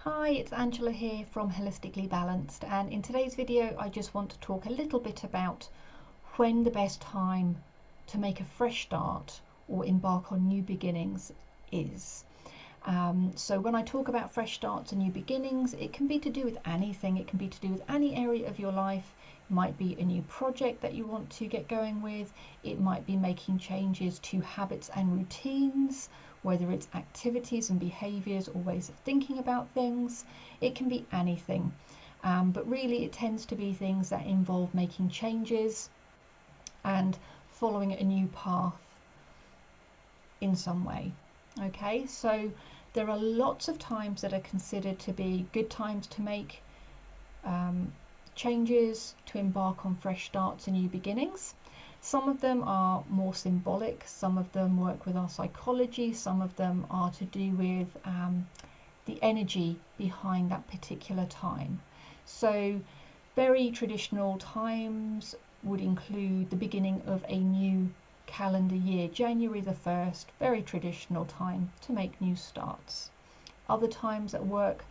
Hi, it's Angela here from Holistically Balanced, and in today's video I just want to talk a little bit about when the best time to make a fresh start or embark on new beginnings is. So when I talk about fresh starts and new beginnings, it can be to do with anything. It can be to do with any area of your life. It might be a new project that you want to get going with. It might be making changes to habits and routines, whether it's activities and behaviors or ways of thinking about things. It can be anything. But really it tends to be things that involve making changes and following a new path in some way. Okay, so there are lots of times that are considered to be good times to make changes, to embark on fresh starts and new beginnings. Some of them are more symbolic, some of them work with our psychology, some of them are to do with the energy behind that particular time. So very traditional times would include the beginning of a new calendar year, January the 1st, very traditional time to make new starts. Other times that work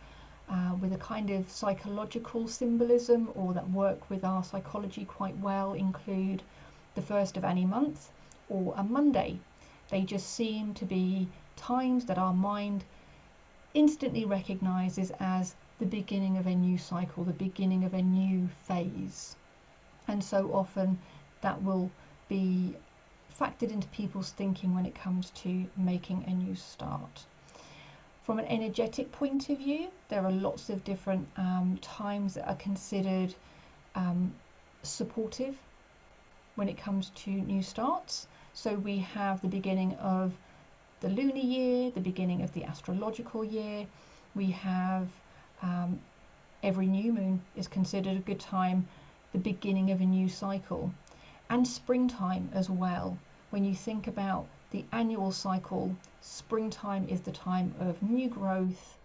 with a kind of psychological symbolism or that work with our psychology quite well include the first of any month or a Monday. They just seem to be times that our mind instantly recognizes as the beginning of a new cycle, the beginning of a new phase. And so often that will be factored into people's thinking when it comes to making a new start. From an energetic point of view, there are lots of different times that are considered supportive when it comes to new starts. So we have the beginning of the lunar year, the beginning of the astrological year. We have every new moon is considered a good time, the beginning of a new cycle. And springtime as well. When you think about the annual cycle, springtime is the time of new growth,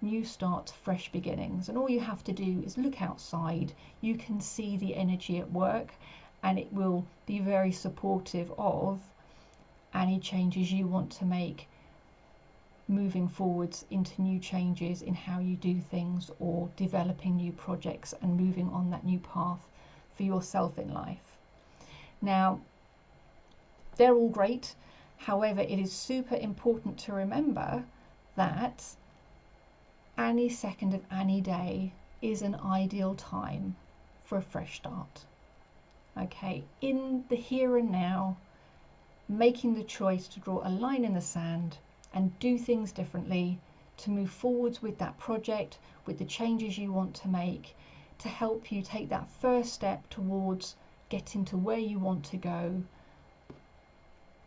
new starts, fresh beginnings. And all you have to do is look outside. You can see the energy at work, and it will be very supportive of any changes you want to make moving forwards into new changes in how you do things or developing new projects and moving on that new path for yourself in life. Now, they're all great. However, it is super important to remember that any second of any day is an ideal time for a fresh start. Okay, in the here and now, making the choice to draw a line in the sand and do things differently, to move forwards with that project, with the changes you want to make, to help you take that first step towards getting to where you want to go.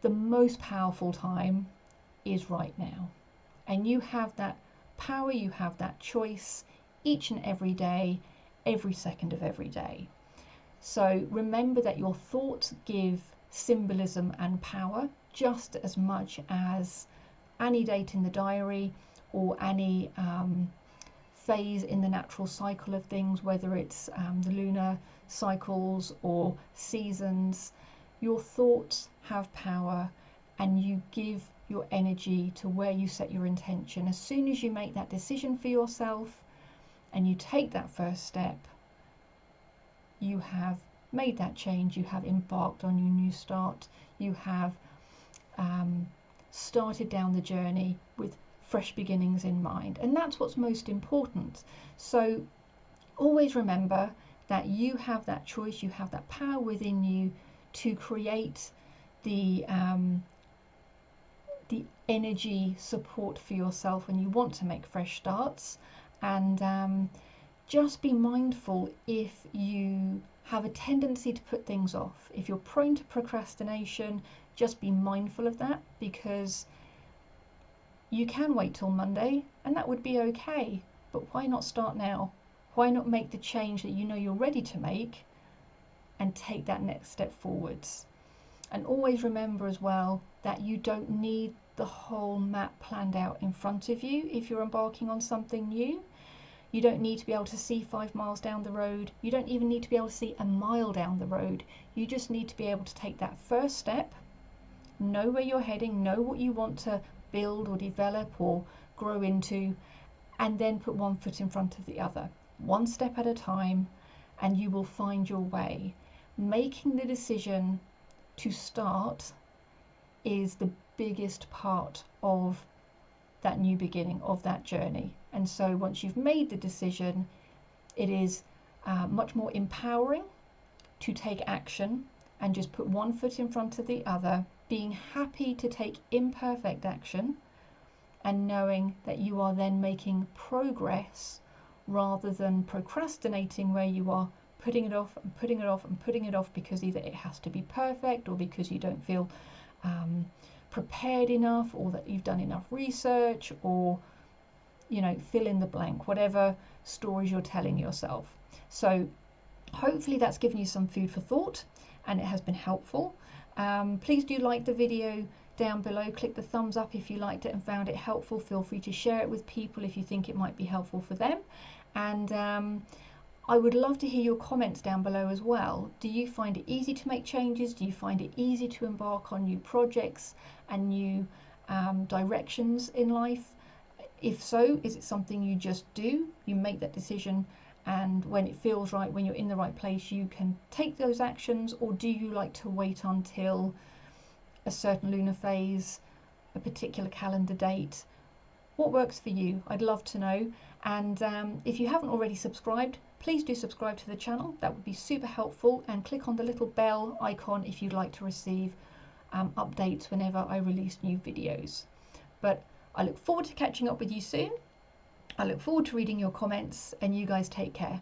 The most powerful time is right now, and you have that power, you have that choice each and every day, every second of every day. So remember that your thoughts give symbolism and power just as much as any date in the diary or any phase in the natural cycle of things, whether it's the lunar cycles or seasons. Your thoughts have power, and you give your energy to where you set your intention. As soon as you make that decision for yourself and you take that first step, you have made that change, you have embarked on your new start, you have started down the journey with fresh beginnings in mind, and that's what's most important. So always remember that you have that choice, you have that power within you to create the energy support for yourself when you want to make fresh starts. And just be mindful if you have a tendency to put things off. If you're prone to procrastination, just be mindful of that, because you can wait till Monday and that would be okay. But why not start now? Why not make the change that you know you're ready to make and take that next step forwards? And always remember as well that you don't need the whole map planned out in front of you if you're embarking on something new. You don't need to be able to see 5 miles down the road. You don't even need to be able to see a mile down the road. You just need to be able to take that first step, know where you're heading, know what you want to build or develop or grow into, and then put one foot in front of the other, one step at a time, and you will find your way. Making the decision to start is the biggest part of that new beginning, of that journey. And so once you've made the decision, it is much more empowering to take action and just put one foot in front of the other, being happy to take imperfect action and knowing that you are then making progress rather than procrastinating, where you are putting it off and putting it off and putting it off because either it has to be perfect or because you don't feel prepared enough, or that you've done enough research, or fill in the blank, whatever stories you're telling yourself. So hopefully that's given you some food for thought and it has been helpful. Please do like the video down below, click the thumbs up if you liked it and found it helpful. Feel free to share it with people if you think it might be helpful for them. And I would love to hear your comments down below as well. Do you find it easy to make changes? Do you find it easy to embark on new projects and new directions in life? If so, is it something you just do? You make that decision, and when it feels right, when you're in the right place, you can take those actions? Or do you like to wait until a certain lunar phase, a particular calendar date? What works for you? I'd love to know. And if you haven't already subscribed, please do subscribe to the channel. That would be super helpful, and click on the little bell icon if you'd like to receive updates whenever I release new videos. But I look forward to catching up with you soon. I look forward to reading your comments, and you guys take care.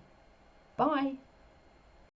Bye.